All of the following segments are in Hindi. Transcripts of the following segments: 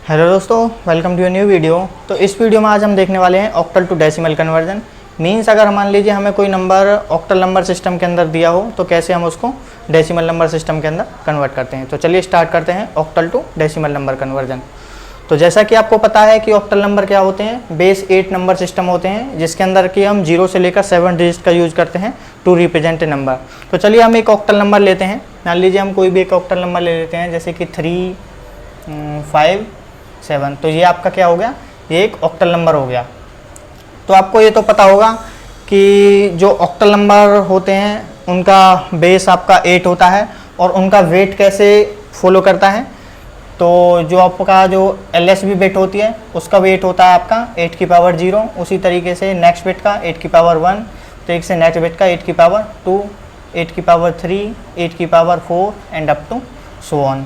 हेलो दोस्तों, welcome to a new video. तो इस वीडियो में आज हम देखने वाले हैं octal to decimal conversion. Means अगर मान लीजिए हमें कोई नंबर ऑक्टल नंबर सिस्टम के अंदर दिया हो तो कैसे हम उसको डेसिमल नंबर सिस्टम के अंदर कन्वर्ट करते हैं। तो चलिए स्टार्ट करते हैं octal to decimal number conversion. तो जैसा कि आपको पता है कि ऑक्टल नंबर क्या होते हैं, बेस 8 नंबर सिस्टम होते हैं जिसके अंदर कि हम 0 से लेकर 7 डिजिट का यूज करते हैं टू रिप्रेजेंट ए नंबर। तो चलिए हम एक ऑक्टल नंबर लेते हैं। मान लीजिए हम कोई भी एक ऑक्टल नंबर ले लेते हैं, जैसे कि 3, 5, 7। तो ये आपका क्या हो गया, ये एक ऑक्टल नंबर हो गया। तो आपको ये तो पता होगा कि जो ऑक्टल नंबर होते हैं उनका बेस आपका 8 होता है और उनका वेट कैसे फॉलो करता है। तो जो आपका जो LSB बिट होती है उसका वेट होता है आपका 8 की पावर 0। उसी तरीके से नेक्स्ट बिट का 8 की पावर 1, तो एक से नेक्स्ट बिट का 8 की पावर 2, 8 की पावर 3, 8 की power 4 and up to so on.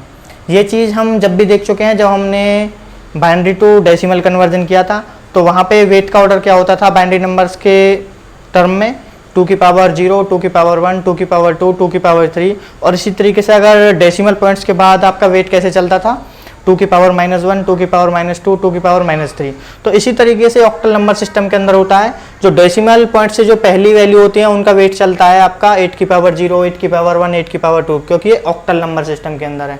ये चीज़ हम जब भी देख चुके हैं, जब हमने बाइनरी टू डेसिमल कन्वर्जन किया था तो वहाँ पे वेट का ऑर्डर क्या होता था बाइनरी नंबर्स के टर्म में, 2 की पावर 0, 2 की पावर 1, 2 की पावर 2, 2 की पावर 3। और इसी तरीके से अगर डेसिमल पॉइंट्स के बाद आपका वेट कैसे चलता था, 2 की पावर -1, 2 की पावर -2, 2 की पावर -3। तो इसी तरीके से ऑक्टल नंबर सिस्टम के अंदर होता है, जो डेसिमल पॉइंट से जो पहली वैल्यू होती है उनका वेट चलता है आपका 8 की पावर 0, 8 की पावर 1, 8 की पावर 2, क्योंकि ये ऑक्टल नंबर सिस्टम के अंदर है।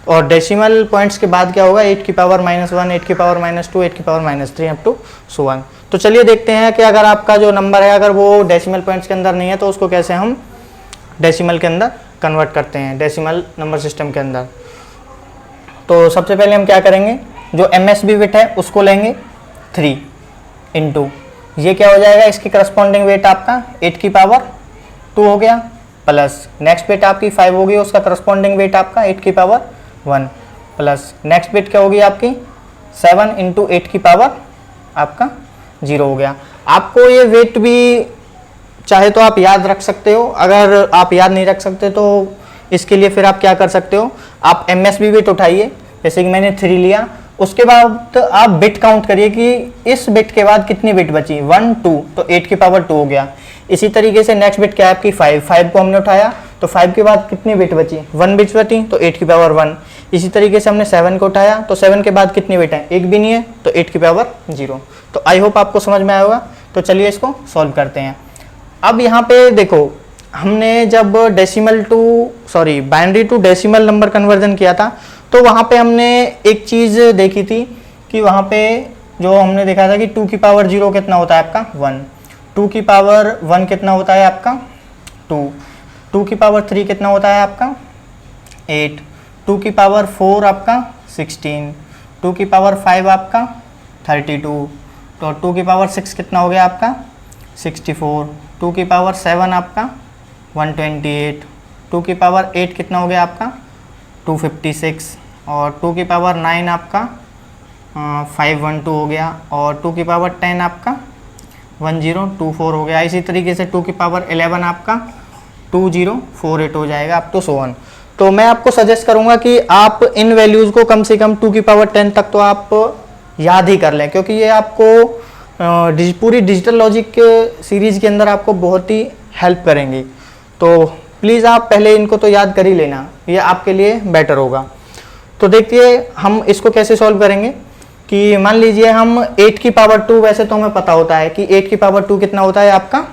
और डेसिमल पॉइंट्स के बाद क्या होगा, 8 की पावर -1, 8 की पावर -2, 8 की power -3 up to so on. तो चलिए देखते हैं कि अगर आपका जो नंबर है अगर वो डेसिमल पॉइंट्स के अंदर नहीं है तो उसको कैसे हम डेसिमल के अंदर कन्वर्ट करते हैं, डेसिमल नंबर सिस्टम के अंदर। तो सबसे पहले हम क्या करेंगे, जो MSB बिट है उसको लेंगे 3 इंटू, ये क्या हो जाएगा, इसकी करस्पॉन्डिंग वेट आपका 8 की पावर 2 हो गया, प्लस नेक्स्ट बिट आपकी 5 होगी, उसका करस्पॉन्डिंग वेट आपका 8 की पावर 1, प्लस नेक्स्ट बिट क्या होगी आपकी 7 इंटू 8 की पावर आपका 0 हो गया। आपको ये वेट भी चाहे तो आप याद रख सकते हो, अगर आप याद नहीं रख सकते तो इसके लिए फिर आप क्या कर सकते हो, आप MSB बिट उठाइए, जैसे कि मैंने 3 लिया, उसके बाद आप बिट काउंट करिए कि इस बिट के बाद कितनी बिट बची, 1, 2, तो 8 की पावर 2 हो गया। इसी तरीके से नेक्स्ट बिट क्या है आपकी 5 को हमने उठाया तो 5 के बाद कितनी बिट बची, 1 बिट बची, तो 8 की पावर 1। इसी तरीके से हमने 7 को उठाया तो 7 के बाद कितनी बिट है, एक भी नहीं है, तो 8 की पावर 0। तो आई होप आपको समझ में आया होगा। तो चलिए इसको सॉल्व करते हैं। अब यहाँ पे देखो, हमने जब binary to decimal number conversion किया था तो वहाँ पे हमने एक चीज़ देखी थी कि वहाँ पे जो हमने देखा था कि 2 की पावर 0 कितना होता है आपका 1, 2 की पावर 1 कितना होता है आपका 2, 2 की पावर 3 कितना होता है आपका 8, 2 की पावर 4 आपका 16, 2 की पावर 5 आपका 32, तो 2 की पावर 6 कितना हो गया आपका 64, 2 की पावर 7 आपका 128, 2 की पावर 8 कितना हो गया आपका 256, और 2 की पावर 9 आपका 512 हो गया, और 2 की पावर 10 आपका 1024 हो गया। इसी तरीके से 2 की पावर 11 आपका 2048 हो जाएगा अप टू सो ऑन। तो मैं आपको सजेस्ट करूंगा कि आप इन वैल्यूज़ को कम से कम 2 की पावर 10 तक तो आप याद ही कर लें, क्योंकि ये आपको पूरी डिजिटल लॉजिक सीरीज़ के अंदर आपको बहुत ही हेल्प करेंगी। तो प्लीज़ आप पहले इनको तो याद कर ही लेना, ये आपके लिए बेटर होगा। तो देखिए हम इसको कैसे सॉल्व करेंगे कि मान लीजिए हम 8 की पावर 2, वैसे तो हमें पता होता है कि 8 की पावर 2 कितना होता है आपका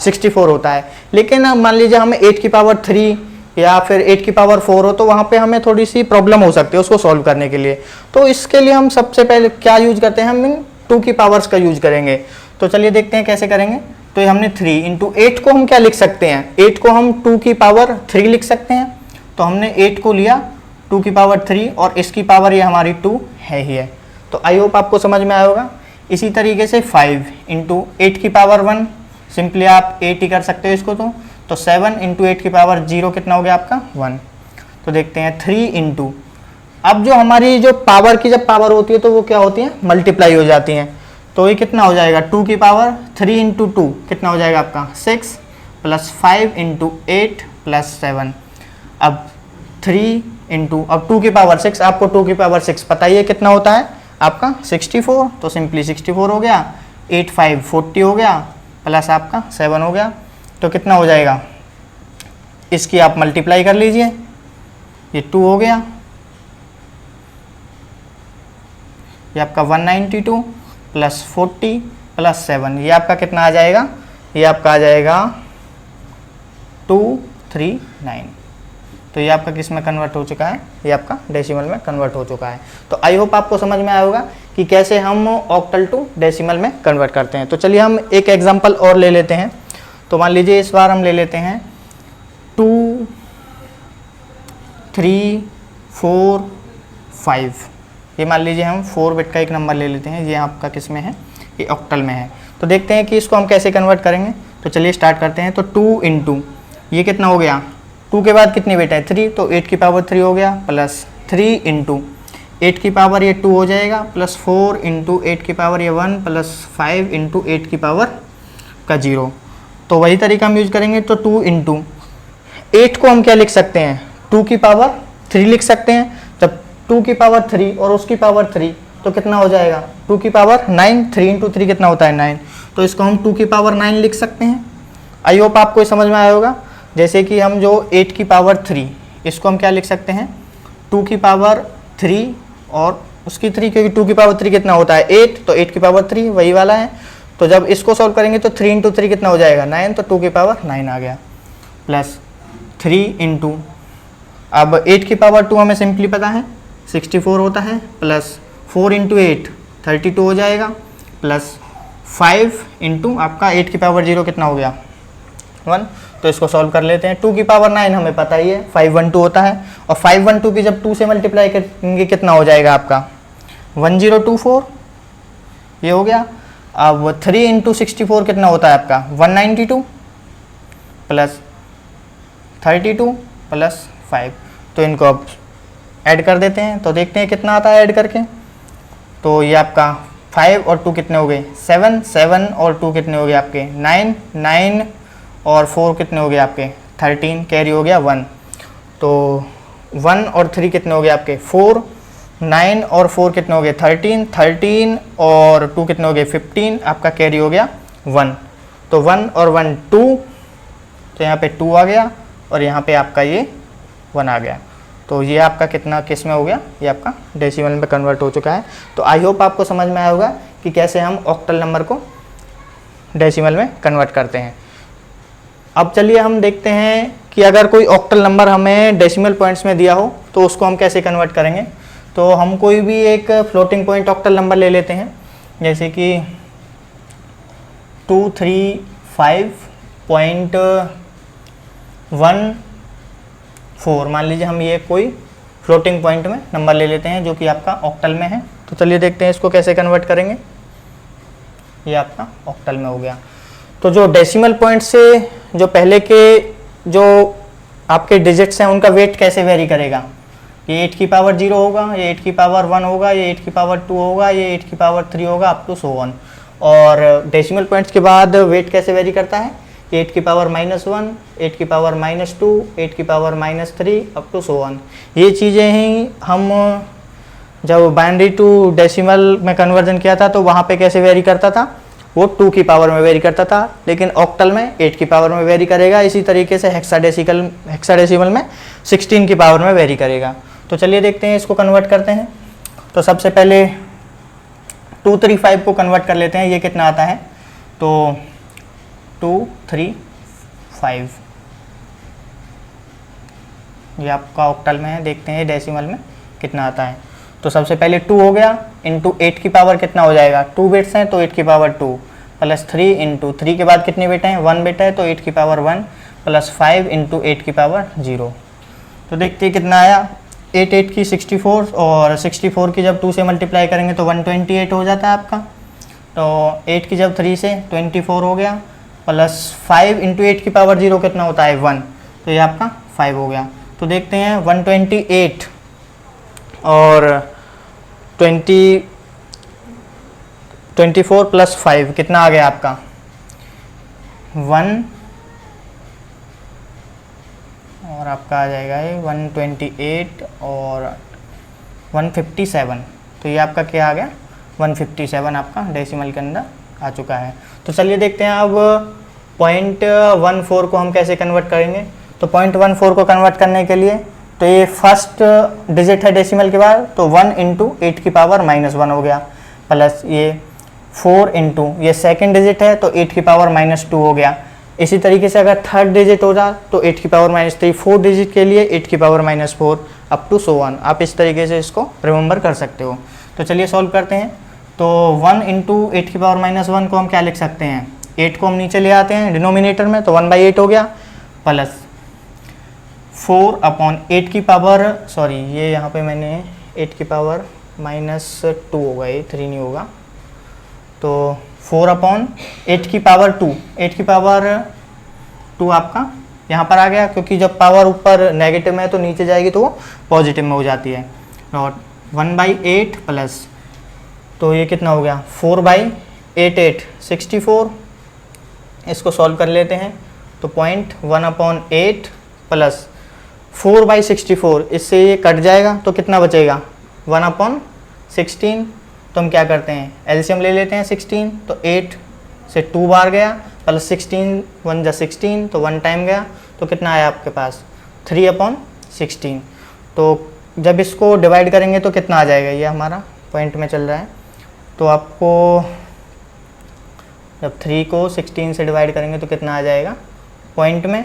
64 होता है, लेकिन मान लीजिए हमें 8 की पावर 3 या फिर 8 की पावर 4 हो तो वहाँ पे हमें थोड़ी सी प्रॉब्लम हो सकती है उसको सॉल्व करने के लिए। तो इसके लिए हम सबसे पहले क्या यूज करते हैं, हम 2 की पावर्स का यूज करेंगे। तो चलिए देखते हैं कैसे करेंगे। तो ये हमने 3 इंटू 8 को हम क्या लिख सकते हैं, 8 को हम 2 की पावर 3 लिख सकते हैं। तो हमने 8 को लिया 2 की पावर 3 और इसकी पावर ये हमारी 2 है ही है। तो आई होप आपको समझ में आया होगा। इसी तरीके से 5 इंटू 8 की पावर 1, सिंपली आप 8 ही कर सकते हो इसको। तो 7 इंटू 8 की पावर 0 कितना हो गया आपका 1। तो देखते हैं 3 इंटू, अब जो हमारी जो पावर की जब पावर होती है तो वो क्या होती है, मल्टीप्लाई हो जाती हैं। तो ये कितना हो जाएगा 2 की पावर 3 इंटू 2 कितना हो जाएगा आपका 6, प्लस 5 इंटू 8 प्लस 7, अब 3 इंटू, अब 2 की पावर 6, आपको 2 की पावर 6 पता ही है कितना होता है आपका 64, तो सिंपली 64 हो गया, 8 5 40 हो गया, प्लस आपका 7 हो गया। तो कितना हो जाएगा, इसकी आप मल्टीप्लाई कर लीजिए, ये 2 हो गया, ये आपका 192 प्लस 40 प्लस 7, ये आपका कितना आ जाएगा, ये आपका आ जाएगा 239। तो ये आपका किस में कन्वर्ट हो चुका है, ये आपका डेसिमल में कन्वर्ट हो चुका है। तो आई होप आपको समझ में आया होगा कि कैसे हम ऑक्टल टू डेसिमल में कन्वर्ट करते हैं। तो चलिए हम एक एग्जांपल और ले लेते हैं। तो मान लीजिए इस बार हम ले लेते हैं 2 3 4 5, ये मान लीजिए हम 4 बिट का एक नंबर ले लेते हैं, ये आपका किस में है, ये ऑक्टल में है। तो देखते हैं कि इसको हम कैसे कन्वर्ट करेंगे। तो चलिए स्टार्ट करते हैं। तो 2 इंटू ये कितना हो गया, 2 के बाद कितनी बिट है 3, तो 8 की पावर 3 हो गया, प्लस 3 इंटू 8 की पावर ये 2 हो जाएगा, प्लस 4 इंटू 8 की पावर ये 1, प्लस 5 इंटू 8 की पावर का 0। तो वही तरीका हम यूज करेंगे। तो 2 इंटू 8 को हम क्या लिख सकते हैं, 2 की पावर 3 लिख सकते हैं। जब 2 की पावर 3 और उसकी पावर 3 तो कितना हो जाएगा, 2 की पावर 9, 3 इंटू 3 कितना होता है 9, तो इसको हम 2 की पावर 9 लिख सकते हैं। आई होप आपको समझ में आया होगा। जैसे कि हम जो 8 की पावर 3 इसको हम क्या लिख सकते हैं, 2 की पावर 3 और उसकी 3, क्योंकि 2 की पावर 3 कितना होता है 8, तो 8 की पावर 3 वही वाला है। तो जब इसको सॉल्व करेंगे तो 3 इंटू 3 कितना हो जाएगा 9, तो 2 की पावर 9 आ गया, प्लस 3 इंटू, अब 8 की पावर 2 हमें सिंपली पता है 64 होता है, प्लस 4 इंटू 8 32 हो जाएगा, प्लस 5 इंटू आपका 8 की पावर 0 कितना हो गया 1। तो इसको सॉल्व कर लेते हैं। 2 की पावर 9 हमें पता ही है 512 होता है, और 512 की जब 2 से मल्टीप्लाई करेंगे कितना हो जाएगा आपका 1024, ये हो गया। अब 3 इंटू 64 कितना होता है आपका 192, प्लस 32 प्लस 5। तो इनको अब ऐड कर देते हैं, तो देखते हैं कितना आता है ऐड करके। तो ये आपका 5 और 2 कितने हो गए 7, 7 और 2 कितने हो गए आपके 9, 9 और 4 कितने हो गए आपके 13, कैरी हो गया 1। तो 1 और 3 कितने हो गए आपके 4, 9 और 4 कितने हो गए 13, 13 और 2 कितने हो गए 15, आपका कैरी हो गया 1। तो 1 और 1 2, तो यहाँ पे 2 आ गया और यहाँ पे आपका ये 1 आ गया। तो ये आपका कितना किस में हो गया, ये आपका डेसिमल में कन्वर्ट हो चुका है। तो आई होप आपको समझ में आया होगा कि कैसे हम ऑक्टल नंबर को डेसिमल में कन्वर्ट करते हैं। अब चलिए हम देखते हैं कि अगर कोई ऑक्टल नंबर हमें डेसिमल पॉइंट्स में दिया हो तो उसको हम कैसे कन्वर्ट करेंगे। तो हम कोई भी एक फ्लोटिंग पॉइंट ऑक्टल नंबर ले लेते हैं, जैसे कि 235.14, मान लीजिए हम ये कोई फ्लोटिंग पॉइंट में नंबर ले लेते हैं जो कि आपका ऑक्टल में है। तो चलिए देखते हैं इसको कैसे कन्वर्ट करेंगे। ये आपका ऑक्टल में हो गया। तो जो डेसिमल पॉइंट से जो पहले के जो आपके डिजिट्स हैं उनका वेट कैसे वेरी करेगा, ये 8 की पावर 0 होगा, ये 8 की पावर 1 होगा, ये 8 की पावर 2 होगा, ये 8 की पावर 3 होगा, अप टू सो ऑन। और डेसिमल पॉइंट्स के बाद वेट कैसे वेरी करता है, 8 की पावर -1, 8 की पावर -2, 8 की power -3, up to so on. ये चीज़ें ही हम जब बाइनरी टू डेसिमल में कन्वर्जन किया था तो वहाँ पे कैसे वेरी करता था, वो 2 की पावर में वेरी करता था, लेकिन ऑक्टल में 8 की पावर में वेरी करेगा। इसी तरीके से हेक्साडेसिमल में 16 की पावर में वेरी करेगा। तो चलिए देखते हैं इसको कन्वर्ट करते हैं। तो सबसे पहले 235 को कन्वर्ट कर लेते हैं, ये कितना आता है, तो 235 ये आपका ऑक्टल में है, देखते हैं डेसिमल में कितना आता है। तो सबसे पहले 2 हो गया, इंटू 8 की पावर कितना हो जाएगा, 2 बिट्स हैं तो 8 की पावर 2, प्लस 3 इंटू 3 के बाद कितने बिट हैं 1 बिट है तो 8 की पावर 1, प्लस 5 इंटू 8 की पावर 0। तो देखते हैं कितना आया, 8 8 की 64 और 64 की जब 2 से मल्टीप्लाई करेंगे तो 128 हो जाता है आपका। तो 8 की जब 3 से 24 हो गया, प्लस 5 इंटू 8 की पावर 0 कितना होता है 1, तो ये आपका 5 हो गया। तो देखते हैं 128 और 24 प्लस 5 कितना आ गया आपका 1, और आपका आ जाएगा ये 128 और 157। तो ये आपका क्या आ गया 157 आपका डेसिमल के अंदर आ चुका है। तो चलिए देखते हैं अब 0.14 को हम कैसे कन्वर्ट करेंगे। तो 0.14 को कन्वर्ट करने के लिए तो ये फर्स्ट डिजिट है डेसिमल के बाद, तो 1 इंटू 8 की पावर -1 हो गया, प्लस ये 4 इंटू ये सेकेंड डिजिट है तो 8 की पावर -2 हो गया। इसी तरीके से अगर थर्ड डिजिट हो जाए तो 8 की पावर -3, फोर्थ डिजिट के लिए 8 की power -4 up to so on. आप इस तरीके से इसको रिमेंबर कर सकते हो। तो चलिए सॉल्व करते हैं। तो 1 इंटू 8 की पावर -1 को हम क्या लिख सकते हैं, 8 को हम नीचे ले आते हैं डिनोमिनेटर में, तो 1/8 हो गया, प्लस 4 अपॉन 8 की पावर, सॉरी ये यहाँ पे मैंने 8 की पावर -2 होगा, ये 3 नहीं होगा, तो 4 अपॉन 8 की पावर 2, 8 की पावर 2 आपका यहाँ पर आ गया, क्योंकि जब पावर ऊपर नेगेटिव में है तो नीचे जाएगी तो वो पॉजिटिव में हो जाती है। और 1/8 प्लस, तो ये कितना हो गया 4/8 64। इसको सॉल्व कर लेते हैं, तो 0.1/8 प्लस 4/64, इससे ये कट जाएगा तो कितना बचेगा 1/16। तो हम क्या करते हैं एलसीएम ले लेते हैं 16, तो 8 से 2 बार गया, प्लस 16 1 जा 16, तो 1 टाइम गया, तो कितना आया आपके पास 3/16। तो जब इसको डिवाइड करेंगे तो कितना आ जाएगा, ये हमारा पॉइंट में चल रहा है, तो आपको जब 3 को 16 से डिवाइड करेंगे तो कितना आ जाएगा पॉइंट में,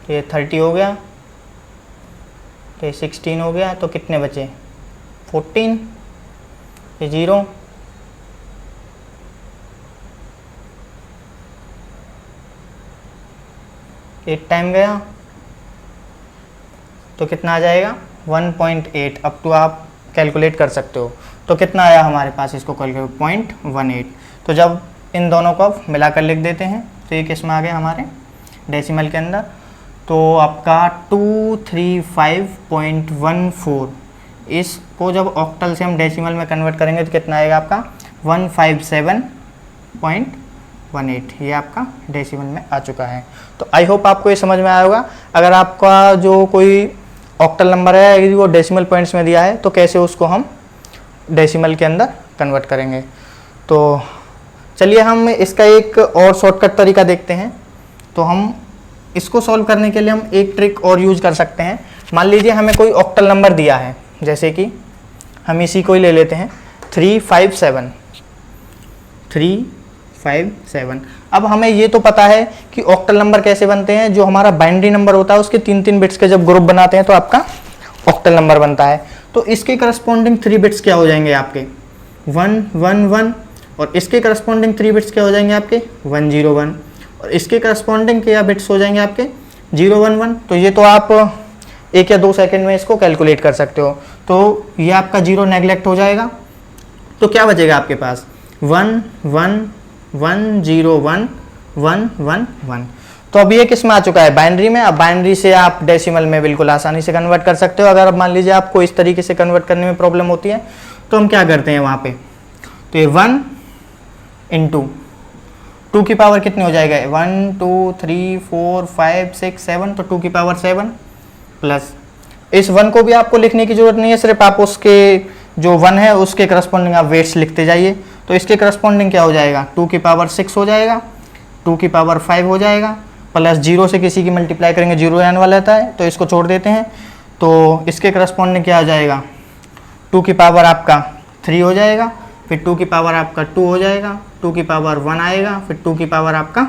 तो ये 30 हो गया, तो ये 16 हो गया, तो कितने बचे 14, ये 0, एट टाइम गया, तो कितना आ जाएगा 1.8। अब तो आप कैलकुलेट कर सकते हो, तो कितना आया हमारे पास, इसको कैलकुलेट 0.18। तो जब इन दोनों को आप मिलाकर लिख देते हैं तो ये किस में आ गया हमारे डेसिमल के अंदर, तो आपका 235.14। इसको जब ऑक्टल से हम डेसिमल में कन्वर्ट करेंगे तो कितना आएगा आपका 157.18। ये आपका डेसिमल में आ चुका है। तो आई होप आपको ये समझ में आया होगा। अगर आपका जो कोई ऑक्टल नंबर है यदि वो डेसिमल पॉइंट्स में दिया है तो कैसे उसको हम डेसिमल के अंदर कन्वर्ट करेंगे। तो चलिए हम इसका एक और शॉर्टकट तरीका देखते हैं। तो हम इसको सॉल्व करने के लिए हम एक ट्रिक और यूज कर सकते हैं। मान लीजिए हमें कोई ऑक्टल नंबर दिया है, जैसे कि हम इसी को ही ले लेते हैं 357। अब हमें ये तो पता है कि ऑक्टल नंबर कैसे बनते हैं, जो हमारा बाइनरी नंबर होता है उसके 3-3 बिट्स के जब ग्रुप बनाते हैं तो आपका ऑक्टल नंबर बनता है। तो इसके करस्पॉन्डिंग 3 बिट्स क्या हो जाएंगे आपके 111, और इसके करस्पॉन्डिंग 3 बिट्स क्या हो जाएंगे आपके 101, और इसके करस्पॉन्डिंग क्या बिट्स हो जाएंगे आपके 011। तो ये तो आप 1 या 2 सेकंड में इसको कैलकुलेट कर सकते हो। तो ये आपका 0 नेगलेक्ट हो जाएगा, तो क्या बचेगा आपके पास 111011111। तो अब ये किस में आ चुका है बाइनरी में। अब बाइनरी से आप डेसिमल में बिल्कुल आसानी से कन्वर्ट कर सकते हो। अगर अब मान लीजिए आपको इस तरीके से कन्वर्ट करने में प्रॉब्लम होती है तो हम क्या करते हैं वहाँ पे, तो ये 1 इंटू 2 की पावर कितनी हो जाएगा 1 2 3 4 5 6 7, तो 2 की पावर 7 प्लस इस 1 को भी आपको लिखने की जरूरत नहीं है, सिर्फ आप उसके जो 1 है उसके करस्पॉन्डिंग आप वेट्स लिखते जाइए। तो इसके करस्पॉन्डिंग क्या हो जाएगा 2 की पावर 6 हो जाएगा, 2 की पावर 5 हो जाएगा, प्लस 0 से किसी की मल्टीप्लाई करेंगे 0 आने वाला रहता है तो इसको छोड़ देते हैं। तो इसके करस्पॉन्डिंग क्या हो जाएगा 2 की पावर आपका 3 हो जाएगा, फिर 2 की पावर आपका 2 हो जाएगा, 2 की पावर 1 आएगा, फिर 2 की पावर आपका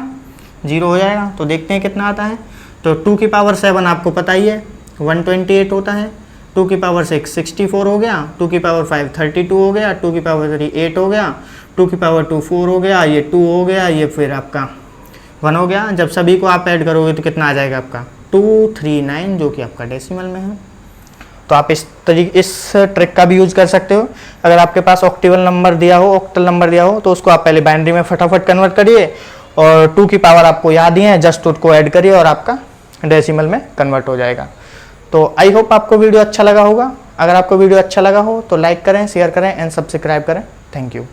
0 हो जाएगा। तो देखते हैं कितना आता है। तो 2 की पावर 7 आपको पता ही है 128 होता है, 2 की पावर 6 64 हो गया, 2 की पावर 5 32 हो गया, 2 की पावर 3 8 हो गया, 2 की पावर 2 4 हो गया, ये 2 हो गया, ये फिर आपका 1 हो गया। जब सभी को आप ऐड करोगे तो कितना आ जाएगा आपका 239, जो कि आपका डेसिमल में है। तो आप इस ट्रिक का भी यूज कर सकते हो। अगर आपके पास ऑक्टल नंबर दिया हो तो उसको आप पहले बाइनरी में फटाफट कन्वर्ट करिए, और 2 की पावर आपको याद ही है, जस्ट उसको ऐड करिए और आपका डेसिमल में कन्वर्ट हो जाएगा। तो आई होप आपको वीडियो अच्छा लगा होगा। अगर आपको वीडियो अच्छा लगा हो तो लाइक करें, शेयर करें एंड सब्सक्राइब करें। Thank you.